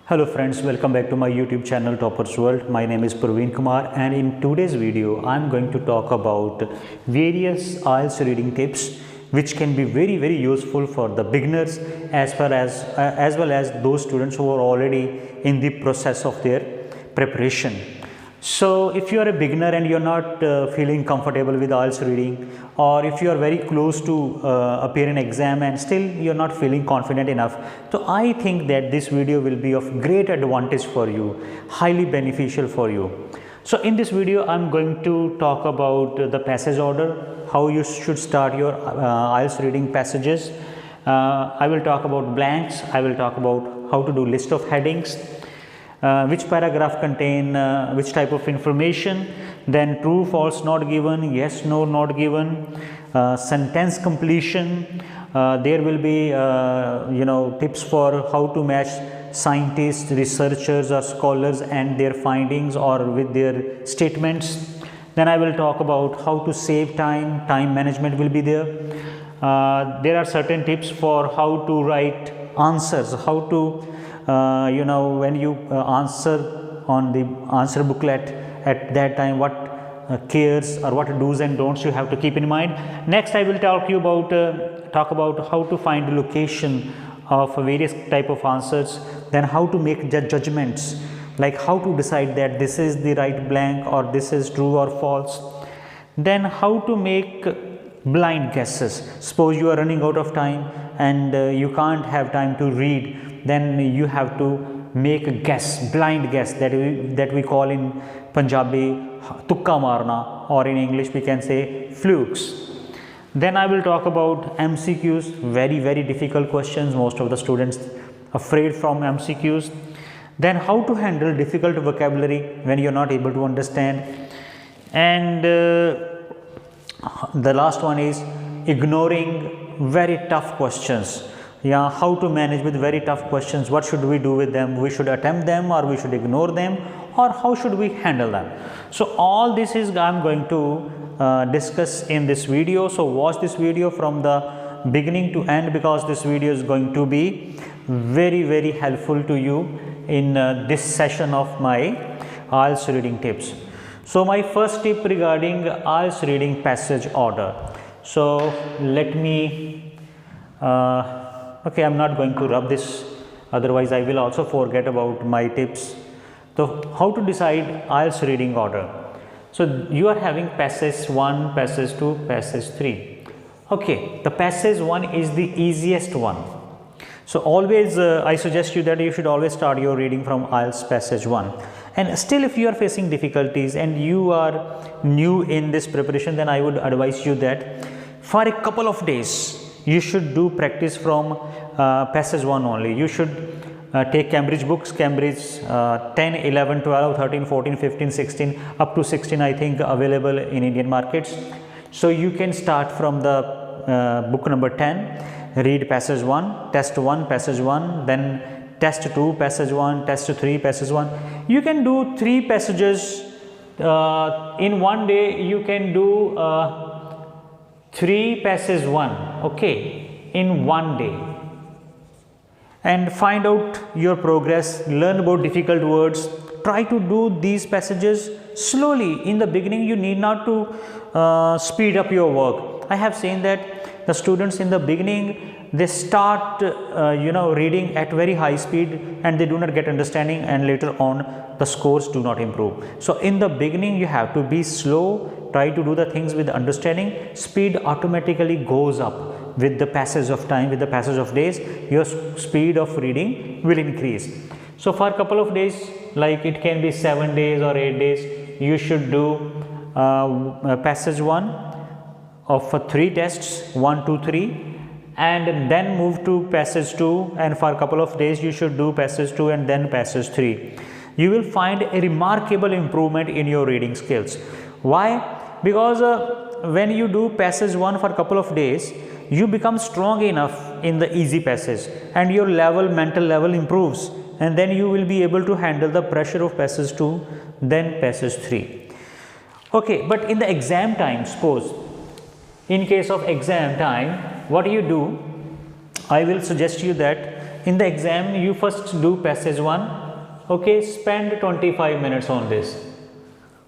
Hello friends, welcome back to my YouTube channel Toppers World. My name is Praveen Kumar and in today's video I am going to talk about various IELTS reading tips which can be very useful for the beginners as well as those students who are already in the process of their preparation. So if you are a beginner and you're not feeling comfortable with IELTS reading, or if you are very close to appear in exam and still you're not feeling confident enough, so I think that this video will be of great advantage for you, highly beneficial for you. So in this video I'm going to talk about the passage order, how you should start your IELTS reading passages. I will talk about blanks, I will talk about how to do list of headings, which paragraph contain which type of information, then true, false not given, yes, no not given, sentence completion. There will be tips for how to match scientists, researchers or scholars and their findings or with their statements. Then I will talk about how to save time, time management will be there. There are certain tips for how to write answers, how to when you answer on the answer booklet at that time, what cares or what do's and don'ts you have to keep in mind. Next I will talk about how to find the location of various type of answers, then how to make judgments, like how to decide that this is the right blank or this is true or false. Then how to make blind guesses. Suppose you are running out of time and you can't have time to read, then you have to make a guess, blind guess, that we call in Punjabi tukka marna, or in English we can say flukes. Then I will talk about MCQs, very difficult questions, most of the students afraid from MCQs. Then how to handle difficult vocabulary when you are not able to understand. And the last one is ignoring very tough questions. Yeah, how to manage with very tough questions, what should we do with them, we should attempt them or we should ignore them, or how should we handle them. So all this is I am going to discuss in this video. So watch this video from the beginning to end, because this video is going to be very helpful to you in this session of my IELTS reading tips. So my first tip regarding IELTS reading passage order. So let me okay, I am not going to rub this, otherwise I will also forget about my tips. So how to decide IELTS reading order. So you are having passage 1, passage 2, passage 3. Okay, the passage 1 is the easiest one. So always I suggest you that you should always start your reading from IELTS passage 1. And still if you are facing difficulties and you are new in this preparation, then I would advise you that for a couple of days you should do practice from passage 1 only. You should take Cambridge books, Cambridge 10, 11, 12, 13, 14, 15, 16, up to 16 I think available in Indian markets. So you can start from the book number 10, read passage 1, test 1, passage 1, then test 2, passage 1, test 3, passage 1. You can do 3 passages in one day. You can do 3 passage 1, okay, in one day, and find out your progress, learn about difficult words. Try to do these passages slowly. In the beginning you need not to speed up your work. I have seen that the students in the beginning, they start reading at very high speed and they do not get understanding, and later on the scores do not improve. So in the beginning you have to be slow, try to do the things with understanding. Speed automatically goes up with the passage of time, with the passage of days, your speed of reading will increase. So for a couple of days, like it can be 7 days or 8 days, you should do passage 1 of 3 tests, 1, 2, 3, and then move to passage 2, and for a couple of days you should do passage 2 and then passage 3. You will find a remarkable improvement in your reading skills. Why? Because when you do passage 1 for a couple of days, you become strong enough in the easy passage and your mental level improves, and then you will be able to handle the pressure of passage 2, then passage 3. Okay, but in the exam time, suppose in case of exam time, what do? I will suggest you that in the exam you first do passage 1, okay, spend 25 minutes on this.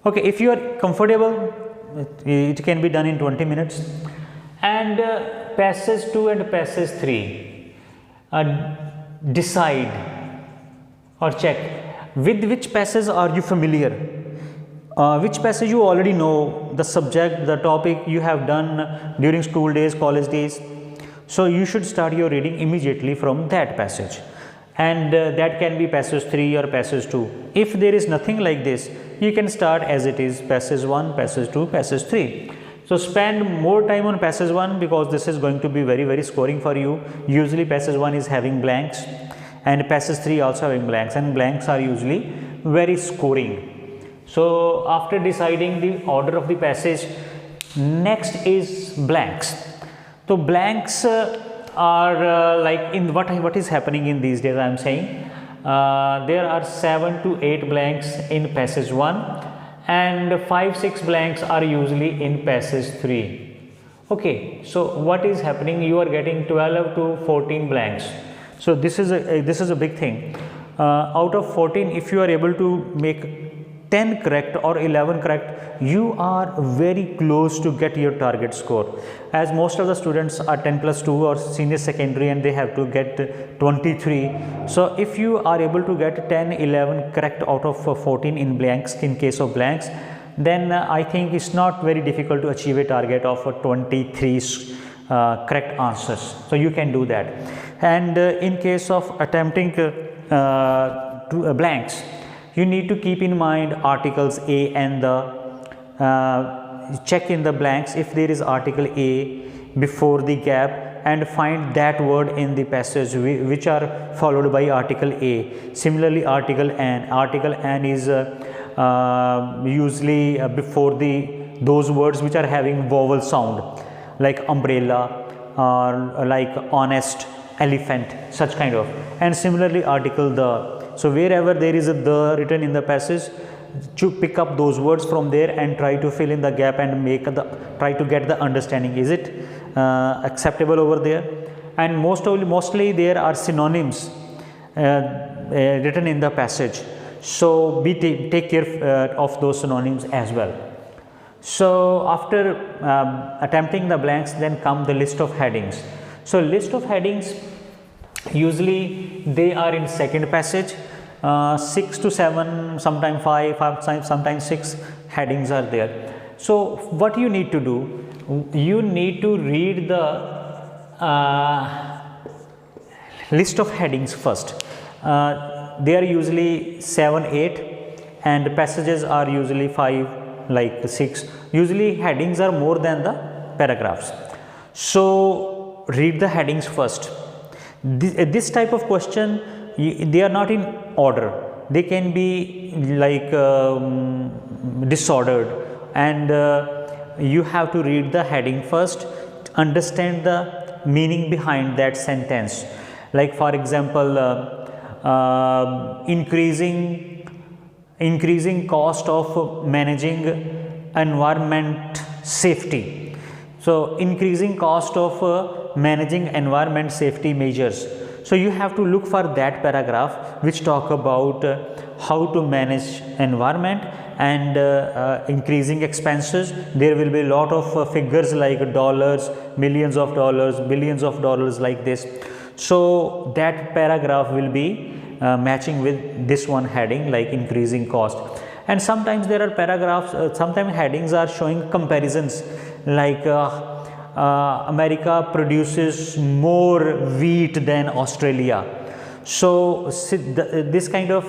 Okay, if you are comfortable, it can be done in 20 minutes. And passage 2 and passage 3, decide or check with which passage are you familiar, which passage you already know, the subject, the topic you have done during school days, college days. So you should start your reading immediately from that passage, and that can be passage 3 or passage 2. If there is nothing like this, you can start as it is, passage 1, passage 2, passage 3. So spend more time on passage 1 because this is going to be very scoring for you. Usually passage 1 is having blanks and passage 3 also having blanks, and blanks are usually very scoring. So after deciding the order of the passage, next is blanks. So blanks are like in what is happening in these days. I am saying there are 7 to 8 blanks in passage 1 and 5-6 blanks are usually in passage 3. Okay, so what is happening? You are getting 12 to 14 blanks. So this is a big thing. Out of 14, if you are able to make 10 correct or 11 correct, you are very close to get your target score, as most of the students are 10+2 or senior secondary and they have to get 23. So if you are able to get 10, 11 correct out of 14 in blanks, in case of blanks, then I think it's not very difficult to achieve a target of 23 correct answers. So you can do that. And in case of attempting blanks, you need to keep in mind articles A and the check in the blanks if there is article A before the gap, and find that word in the passage which are followed by article A. Similarly, article N is usually before those words which are having vowel sound, like umbrella or like honest, elephant, such kind of. And similarly article the. So wherever there is a the written in the passage, to pick up those words from there and try to fill in the gap and try to get the understanding. Is it acceptable over there? And mostly there are synonyms written in the passage. So take care of those synonyms as well. So after attempting the blanks, then come the list of headings. So list of headings, usually they are in second passage, 6 to 7, sometimes 5, sometimes 6 headings are there. So what you need to do, you need to read the list of headings first. They are usually 7, 8 and passages are usually 5, like 6. Usually headings are more than the paragraphs. So read the headings first. This type of question, they are not in order. They can be like disordered, and you have to read the heading first, understand the meaning behind that sentence. Like for example, increasing cost of managing environment safety. So increasing cost of managing environment safety measures. So you have to look for that paragraph which talk about how to manage environment and increasing expenses. There will be a lot of figures like dollars, millions of dollars, billions of dollars, like this. So that paragraph will be matching with this one heading, like increasing cost. And sometimes there are paragraphs, sometimes headings are showing comparisons, like America produces more wheat than Australia. So this kind of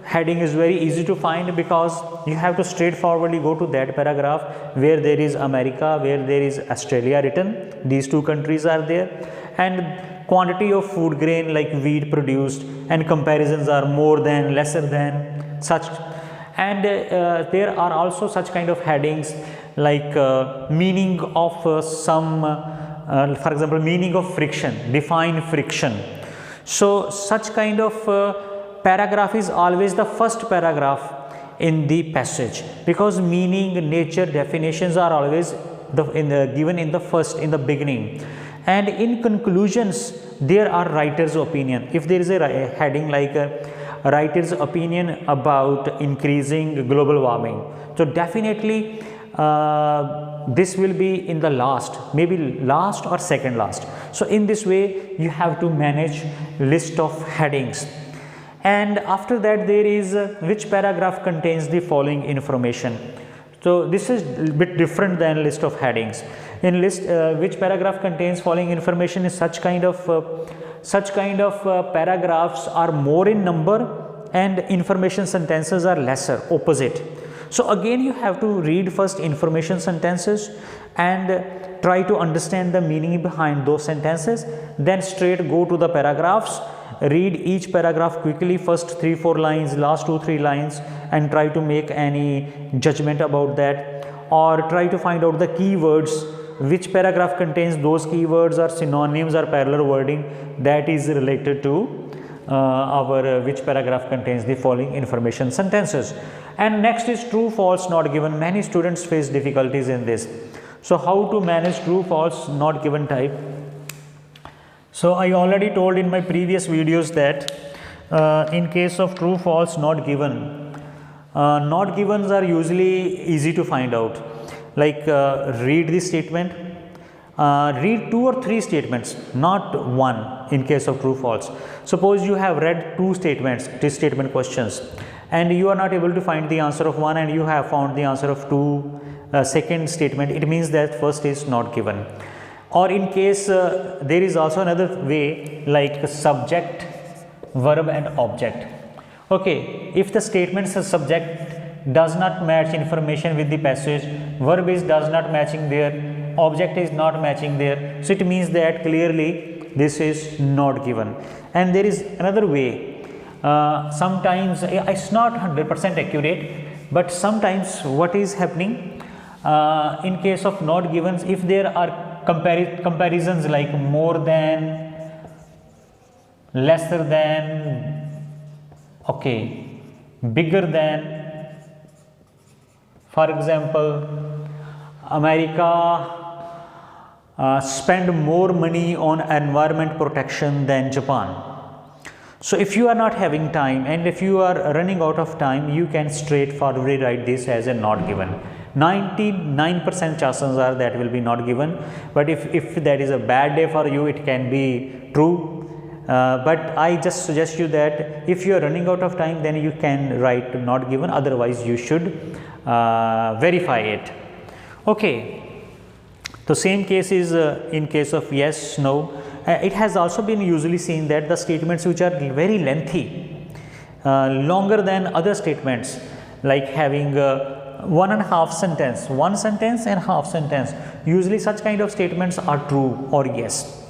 heading is very easy to find, because you have to straightforwardly go to that paragraph where there is America, where there is Australia written. These two countries are there, and quantity of food grain like wheat produced, and comparisons are more than, lesser than, such. And there are also such kind of headings like meaning of some, for example, meaning of friction, define friction. So such kind of paragraph is always the first paragraph in the passage, because meaning, nature, definitions are always given in the first, in the beginning. And in conclusions, there are writer's opinion. If there is a heading like a writer's opinion about increasing global warming, so definitely this will be in the last, maybe last or second last. So in this way you have to manage list of headings. And after that there is which paragraph contains the following information. So this is a bit different than list of headings. In list which paragraph contains following information is such kind of paragraphs are more in number and information sentences are lesser, opposite. So again you have to read first information sentences and try to understand the meaning behind those sentences, then straight go to the paragraphs, read each paragraph quickly, first 3-4 lines, last 2-3 lines, and try to make any judgment about that, or try to find out the keywords, which paragraph contains those keywords or synonyms or parallel wording that is related to which paragraph contains the following information sentences. And next is true, false, not given. Many students face difficulties in this. So how to manage true, false, not given type? So I already told in my previous videos that in case of true, false, not given, not givens are usually easy to find out. Like read the statement, read 2 or 3 statements, not one in case of true, false. Suppose you have read 2 statements, 2 statement questions, and you are not able to find the answer of one and you have found the answer of 2 second statement, it means that first is not given. Or in case there is also another way like subject, verb and object. Okay, if the statement's subject does not match information with the passage, verb is does not matching there, object is not matching there, so it means that clearly this is not given. And there is another way, sometimes it's not 100% accurate, but sometimes what is happening in case of not givens, if there are comparisons like more than, lesser than, okay, bigger than. For example, America spend more money on environment protection than Japan. So if you are not having time and if you are running out of time, you can straightforwardly write this as a not given. 99% chances are that will be not given, but if that is a bad day for you, it can be true. But I just suggest you that if you are running out of time, then you can write not given, otherwise you should verify it. Okay, the same case is in case of yes, no. It has also been usually seen that the statements which are very lengthy, longer than other statements, like having 1.5 sentence, 1 sentence and half sentence, usually such kind of statements are true or yes.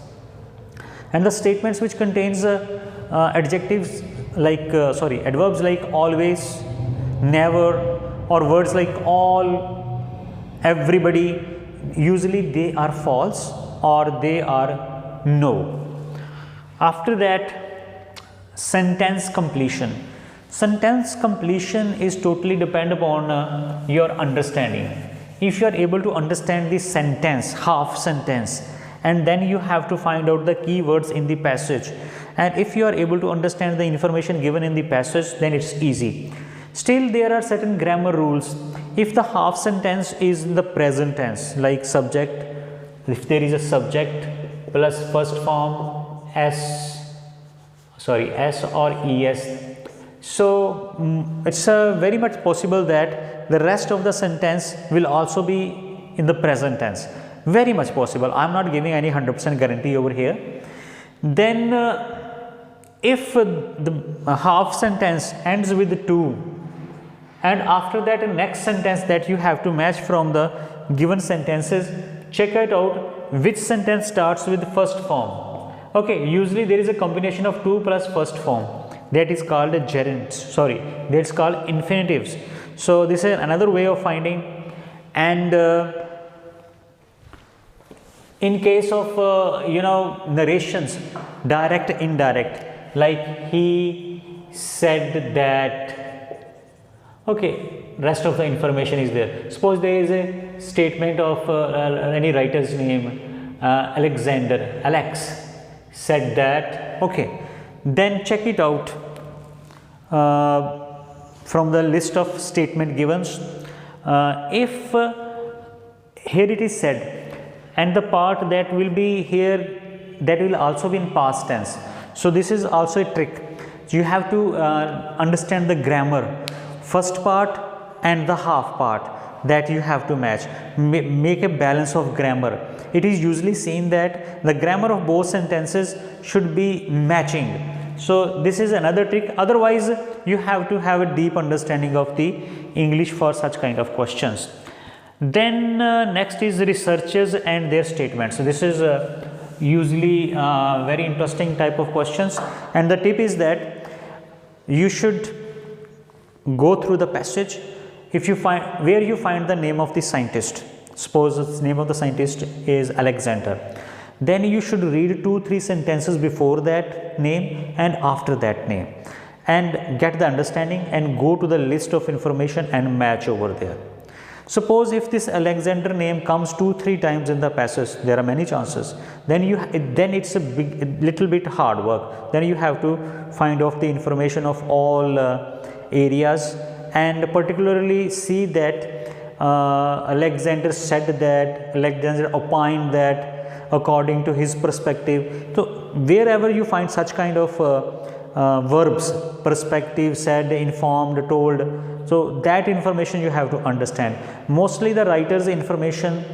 And the statements which contains adjectives like adverbs like always, never, or words like all, everybody, usually they are false or they are no. After that, sentence completion. Sentence completion is totally depend upon your understanding. If you are able to understand the sentence, half sentence, and then you have to find out the keywords in the passage, and if you are able to understand the information given in the passage, then it's easy. Still there are certain grammar rules. If the half sentence is in the present tense, like subject, if there is a subject plus first form s or es, so it's very much possible that the rest of the sentence will also be in the present tense. Very much possible. I am not giving any 100% guarantee over here. Then if the half sentence ends with 2, and after that the next sentence that you have to match from the given sentences, check it out which sentence starts with first form. Okay, usually there is a combination of 2 plus first form, that is called gerunds, that's called infinitives. So this is another way of finding. And in case of narrations, direct, indirect, like he said that, okay, rest of the information is there. Suppose there is a statement of any writer's name, Alexander, Alex said that. Okay, then check it out from the list of statement givens. If here it is said, and the part that will be here, that will also be in past tense. So this is also a trick. You have to understand the grammar, first part and the half part, that you have to match. Make a balance of grammar. It is usually seen that the grammar of both sentences should be matching. So this is another trick. Otherwise, you have to have a deep understanding of the English for such kind of questions. Then next is researches and their statements. So this is usually very interesting type of questions, and the tip is that you should go through the passage. If you find where you find the name of the scientist, suppose the name of the scientist is Alexander, then you should read 2-3 sentences before that name and after that name, and get the understanding and go to the list of information and match over there. Suppose if this Alexander name comes 2-3 times in the passage, there are many chances, then it's a little bit hard work. Then you have to find out the information of all areas, and particularly see that Alexander said that, Alexander opined that according to his perspective. So wherever you find such kind of verbs, perspective, said, informed, told, so that information you have to understand. Mostly the writer's information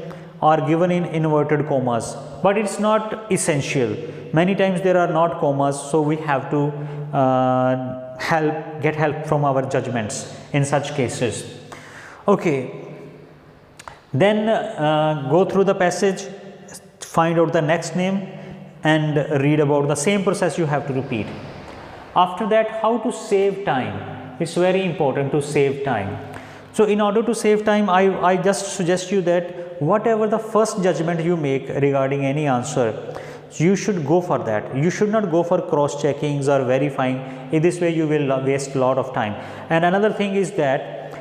are given in inverted commas, but it's not essential. Many times there are not commas, so we have to get help from our judgments in such cases. Okay, then go through the passage, find out the next name and read about the same process you have to repeat. After that, how to save time. It's very important to save time. So in order to save time, I just suggest you that whatever the first judgment you make regarding any answer, you should go for that. You should not go for cross checkings or verifying. In this way you will waste a lot of time. And another thing is that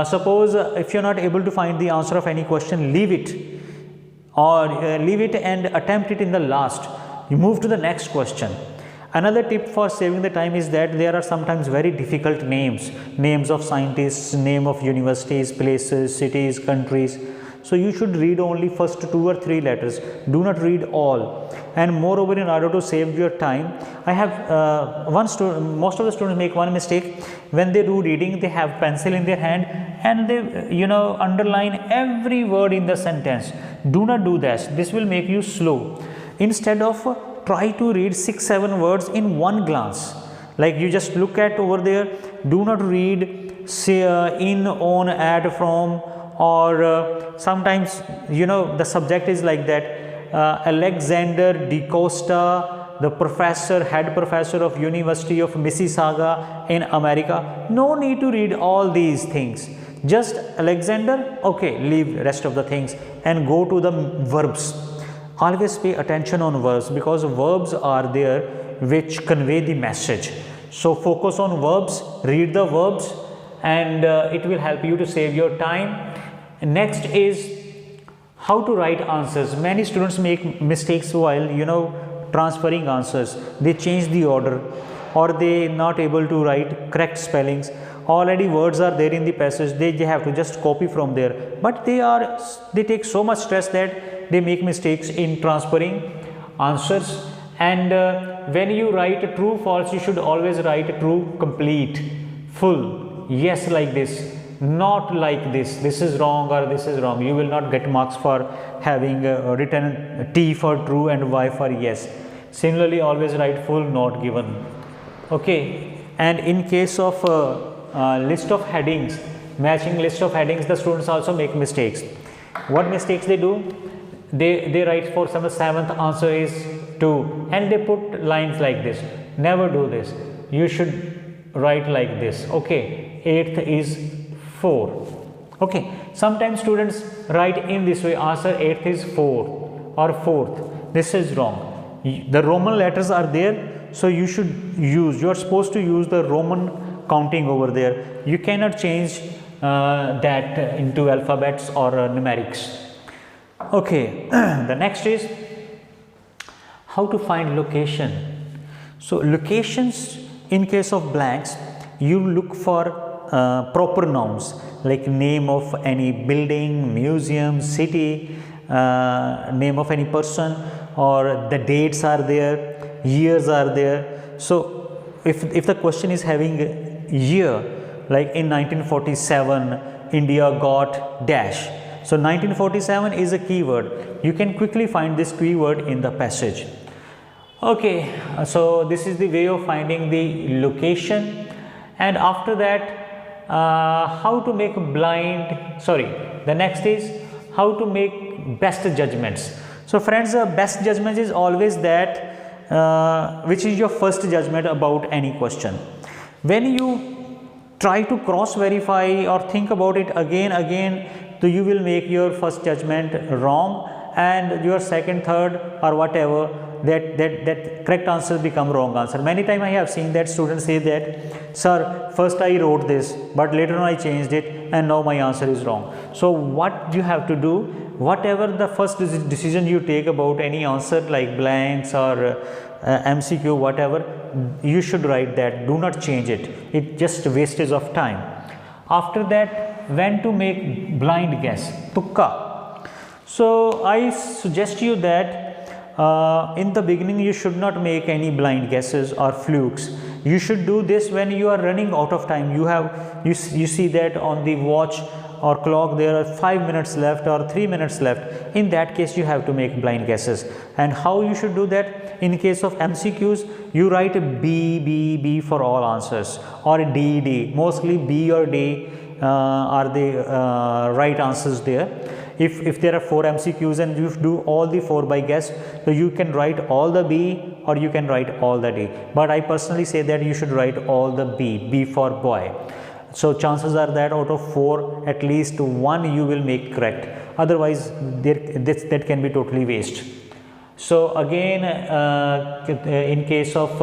suppose if you are not able to find the answer of any question, leave it, or leave it and attempt it in the last. You move to the next question. Another tip for saving the time is that there are sometimes very difficult names of scientists, name of universities, places, cities, countries. So you should read only first 2 or 3 letters. Do not read all. And moreover, in order to save your time, I have most of the students make one mistake. When they do reading, they have pencil in their hand and they underline every word in the sentence. Do not do that. This will make you slow. Instead of try to read 6-7 words in one glance. Like you just look at over there. Do not read say in, on, at, from, or sometimes the subject is like that. Alexander DaCosta, the head professor of University of Mississauga in America. No need to read all these things. Just Alexander, okay, leave rest of the things and go to the verbs. Always pay attention on verbs, because verbs are there which convey the message. So focus on verbs, read the verbs, and it will help you to save your time. Next is how to write answers. Many students make mistakes while transferring answers. They change the order, or they not able to write correct spellings. Already words are there in the passage, they have to just copy from there, but they take so much stress that they make mistakes in transferring answers. And when you write true, false, you should always write true, complete, full, yes, like this, not like this is wrong or this is wrong. You will not get marks for having written T for true and Y for yes. Similarly, always write full, not given. Okay, and in case of list of headings, matching list of headings, the students also make mistakes. What mistakes they do? They write for some 7th answer is 2 and they put lines like this. Never do this. You should write like this. Okay, 8th is 4. Okay, sometimes students write in this way, answer 8th is 4 or 4th. This is wrong. The Roman letters are there, so you are supposed to use the Roman counting over there. You cannot change that into alphabets or numerics. Okay, the next is How to find location? So locations, in case of blanks, you look for proper nouns like name of any building, museum, city, name of any person, or the dates are there, years are there. So if the question is having year, like in 1947 India got dash, so 1947 is a keyword. You can quickly find this keyword in the passage. Okay, so this is the way of finding the location. And after that, how to make the next is how to make best judgments. So friends, best judgment is always that which is your first judgment about any question. When you try to cross verify or think about it again, so you will make your first judgment wrong, and your second, third, or whatever, that correct answer become wrong answer. Many times I have seen that students say that, sir, first I wrote this, but later on I changed it, and now my answer is wrong. So what you have to do, whatever the first decision you take about any answer like blanks or MCQ, whatever, you should write that. Do not change it. It just wastage of time. After that, when to make blind guess, tukka. So I suggest you that in the beginning you should not make any blind guesses or flukes. You should do this when you are running out of time. You see that on the watch or clock there are 5 minutes left or 3 minutes left. In that case you have to make blind guesses. And how you should do that? In case of MCQs, you write B for all answers, or D. Mostly B or D are the right answers there. If there are 4 MCQs and you do all the 4 by guess, so you can write all the B or you can write all the D. But I personally say that you should write all the B for boy. So chances are that out of 4, at least 1 you will make correct. Otherwise, that can be totally waste. So again, in case of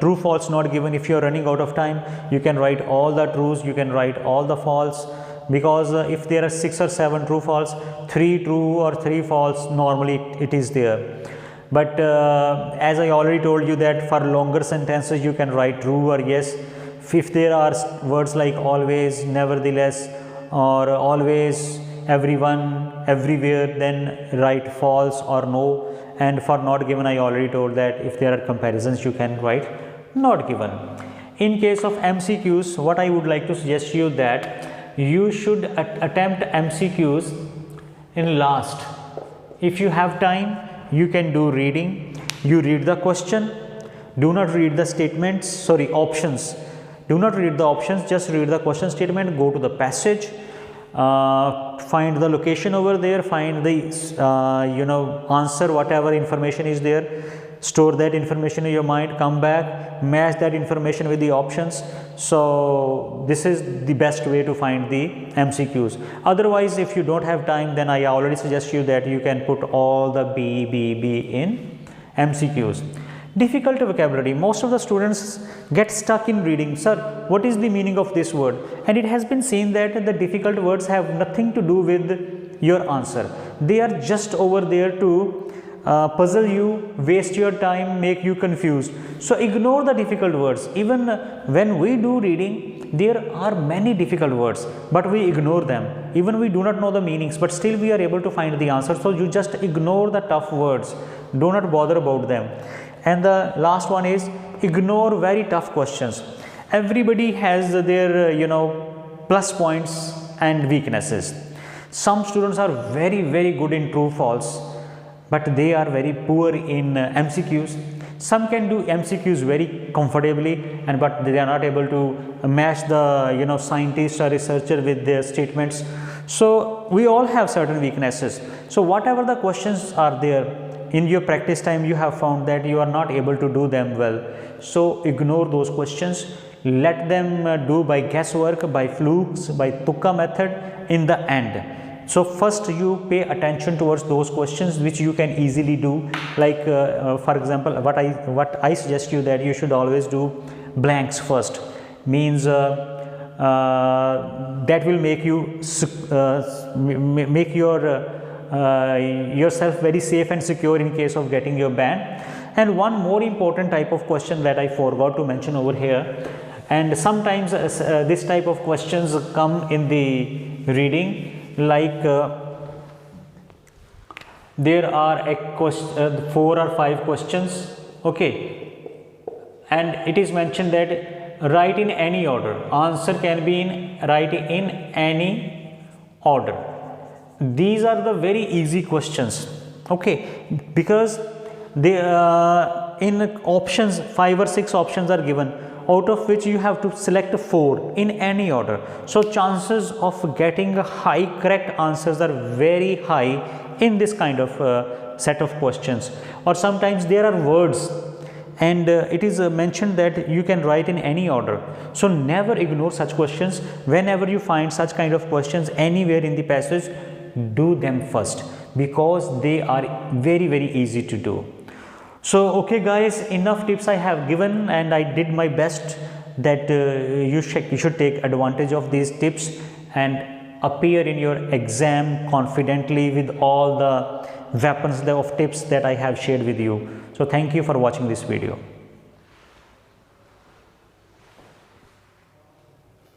true false not given, if you are running out of time, you can write all the trues, you can write all the false, because if there are 6 or 7 true false, 3 true or 3 false, normally it is there. But as I already told you that for longer sentences you can write true or yes. If there are words like always, nevertheless, or always, everyone, everywhere, then write false or no. And for not given, I already told that if there are comparisons you can write not given. In case of MCQs, what I would like to suggest you that you should attempt MCQs in last. If you have time, you can do reading. You read the question. Do not read the statements, options. Do not read the options, just read the question statement, go to the passage, find the location over there, find the answer, whatever information is there, store that information in your mind, come back, match that information with the options. So this is the best way to find the MCQs. Otherwise, if you don't have time, then I already suggest you that you can put all the B in MCQs. Difficult vocabulary. Most of the students get stuck in reading, sir, what is the meaning of this word? And it has been seen that the difficult words have nothing to do with your answer. They are just over there to puzzle you, waste your time, make you confused. So ignore the difficult words. Even when we do reading, there are many difficult words, but we ignore them. Even we do not know the meanings, but still we are able to find the answer. So you just ignore the tough words. Do not bother about them. And the last one is ignore very tough questions. Everybody has their plus points and weaknesses. Some students are very good in true false, but they are very poor in MCQs. Some can do MCQs very comfortably, but they are not able to match the scientist or researcher with their statements. So we all have certain weaknesses. So whatever the questions are there, in your practice time you have found that you are not able to do them well. So ignore those questions. Let them do by guesswork, by flukes, by tukka method in the end. So first you pay attention towards those questions which you can easily do. Like for example, what I suggest you that you should always do blanks first. Means that will make you make your yourself very safe and secure in case of getting your ban. And one more important type of question that I forgot to mention over here, and sometimes this type of questions come in the reading, like there are 4 or 5 questions, okay, and it is mentioned that write in any order. Answer can be write in any order. These are the very easy questions, okay, because they in options 5 or 6 options are given, out of which you have to select 4 in any order. So chances of getting high correct answers are very high in this kind of set of questions. Or sometimes there are words and it is mentioned that you can write in any order. So never ignore such questions. Whenever you find such kind of questions anywhere in the passage, do them first, because they are very, very easy to do. So okay guys, enough tips I have given, and I did my best that you should take advantage of these tips and appear in your exam confidently with all the weapons of tips that I have shared with you. So thank you for watching this video.